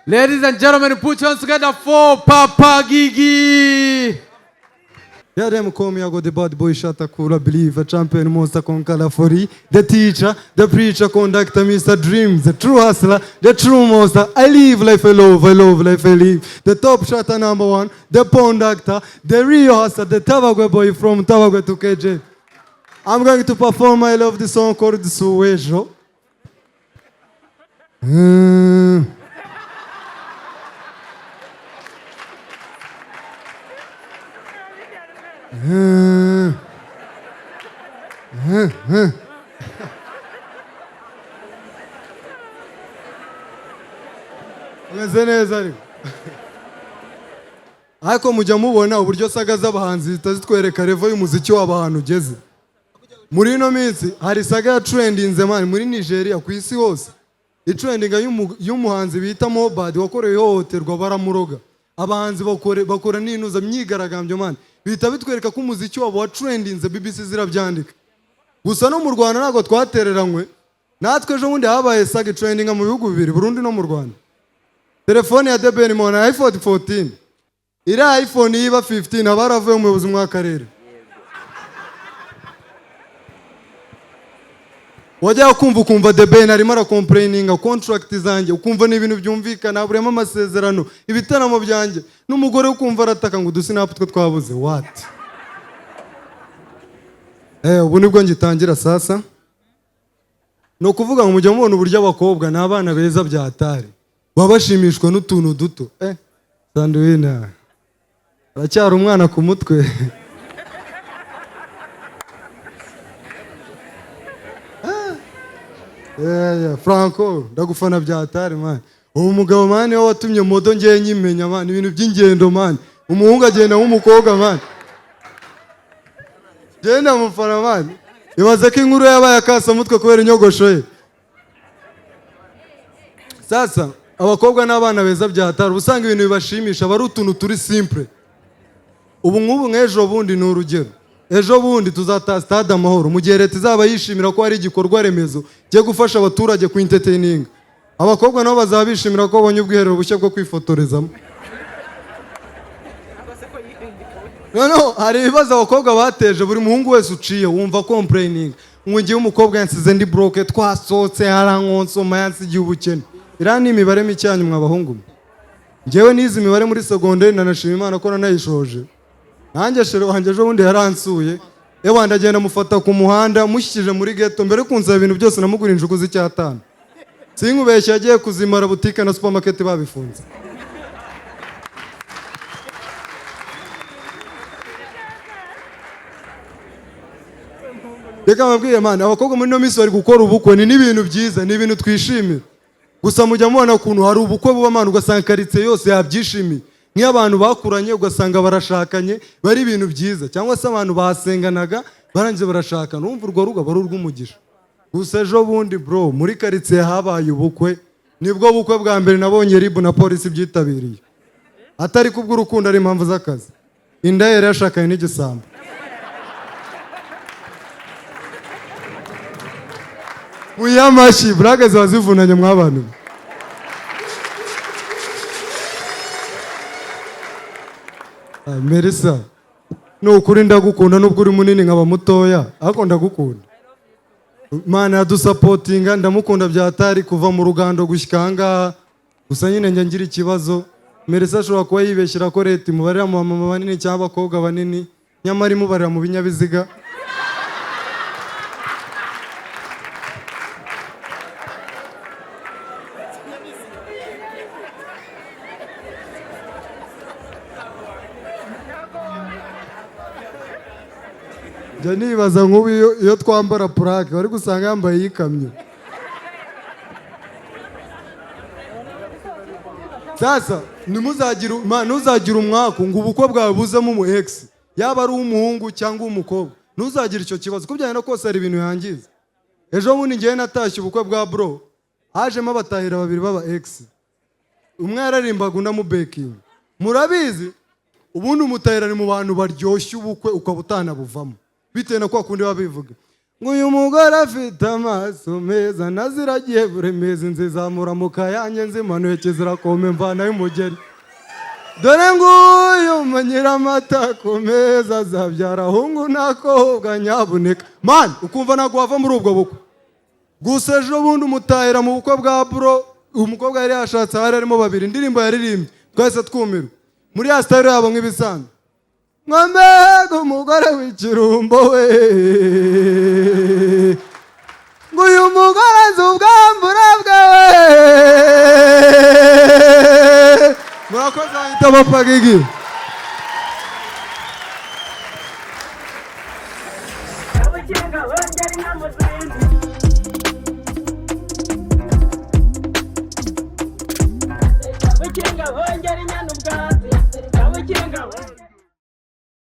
Ladies and gentlemen, put your hands together for Papa Gigi. Yeah, them call me, I got the bad boy shot a cooler believer, champion monster con Calafori, the teacher, the preacher, conductor, Mr. Dreams, the true hustler, the true monster. I live life I love life I live. The top shotter number one, the pound actor, the real hustler, the Tavagwe boy from Tavagwe to KJ. I'm going to perform I love the song called Suwejo. Umeze neza ariko ariko mujya mubona uburyo saga z'abahanzi zitazitwereka revo y'umuziki w'abantu ugeze muri ino minsi hari saga ya trendinze man muri Nigeria ku isi hose itrendinga y'umuhanzi bita Mohbad wakorewe ihohoterwa baramuroga abahanzi bakora n'inuza myigaragambyo man bita bitwereka ko umuziki wabo wa trendinze BBC zirabyandika gusa no mu Rwanda ntago twatereranywe natwe ejo bundi habaye saga trendinga mu bihugu bibiri Burundi no mu Rwanda telefone ya The Ben Mona iPhone 14 iri iPhone yiba 15 abaravuye mu buyobozi mw'akarere wajya kumva The Ben arimo aracomplaininga contract zanjye ukumva n'ibintu byumvikana burema amasezerano ibitaramo byanjye n'umugore ukumva arataka ngo dusinapu twe twabuze what ubu nibwo ngitangira sasa no kuvuga ngo mujya mubona uburyo abakobwa n'abana beza byatari babashimishwa n'utuntu duto Sandwina aracyari umwana ku mutwe Franco ndagufana byatari man uwo mugabo man wo watumye modo ngiye nyimenya man ibintu by'ingendo man umuhungu agenda nk'umukobwa man genda mufana man ibaze ko inkuru yabaye akasa mutwe kubera inyogosho ye sasa abakobwa n'abana beza byatari usanga ibintu bibashimisha bari utuntu turi simple ubu nk'ubu nk'ejo bundi ni urugero ejo bundi tuzataha stade Amahoro mu gihe leta izaba yishimira ko hari igikorwa remezo cyo gufasha abaturage ku entertaining abakobwa nabo bazabishimira ko babonye ubwiherero bushya bwo kwifotorezamo no hari ibibazo abakobwa bateje buri muhungu wese uciye wumva complaining ngiye umukobwa yansize ndi broke twasohotse harankonsoma yansigiye ubukene ira ni imibare micyanyu mw'abahungu ngewe nizi imibare muri secondaire nanashima Imana ko nanayishoje nanjye shere wanje ejo bundi yaransuye ndagenda mufata ku muhanda mushyikije muri ghetto mbere kunza ibintu byose namugura injugu z'icyatanu sinkubeshya yagiye kuzimara butike na supermarket babifunze reka mbabwiye man abakobwa muri no minsi bari gukora ubukwe ni n'ibintu byiza ni ibintu twishimira gusa mujya mubona ukuntu hari ubukwe buba man ugasanga karitsiye yose yabyishimiye nk'abantu bakuranye ugasanga barashakanye bari ibintu byiza cyangwa se abantu basenganaga barangiza barashakana urumva urwo rugo bari urw'umugisha gusa ejo bundi bro muri karitsiye habaye ubukwe nibwo bukwe bwa mbere nabonye RIB na polisi byitabiriye atari kubw'urukundo ari impamvu z'akazi inda yari yashakanye n'igisambo uyamashi braga ziba zivunanye mw'abantu Melissa nukuri ndagukunda nubwo uri munini nkaba mutoya ariko ndagukunda Mana yadusapotinga ndamukunda byatari kuva mu rugando gushyikanga gusa nyine njye ngira ikibazo Melissa ashobora kuba yibeshyira ko leta imubarira mu mama banini cyangwa abakobwa banini nyamara imubarira mu binyabiziga njya nibaza nk'ubu iyo twambara purake bari gusanga yambaye yikamyo sasa ntuzagire umwaku ngo ubukwe bwawe buzemo umu ex yaba ari umuhungu cyangwa umukobwa ntuzagire icyo kibazo ko byagenda kose hari ibintu yangiza ejo bundi ngewe natashye ubukwe bwa bro hajemo abatahira babiri baba ex umwe yararimbaga undi amubekinga murabizi ubundi umutahira ni mu bantu baryoshye ubukwe ukaba utanabuvamo bitewe na kwa kundi babivuga nguyu mugore afite amaso meza naziragiye buri mezi nzizamura mu kayange nzimanuye kizirakome mvana y'umugeri dore nguyu manyira amata ku meza azabyara ahungu n'akobwa nyabuneka mani ukumva ntabwo wava muri ubwo bukwe gusa ejo bundi umutahira mu bukwe bwa bro umukobwa yari yashatse hari harimo babiri indirimbo yaririmbye twese twumirwa muri ya sitayiro yabo nk'ibisanzwe mwambega umugore w'ikirumbo we nguyu mugore azi ubwambure bwawe murakoze ahita Papa Gigi Kabukinga hongera inyana ubwatsi, kabukinga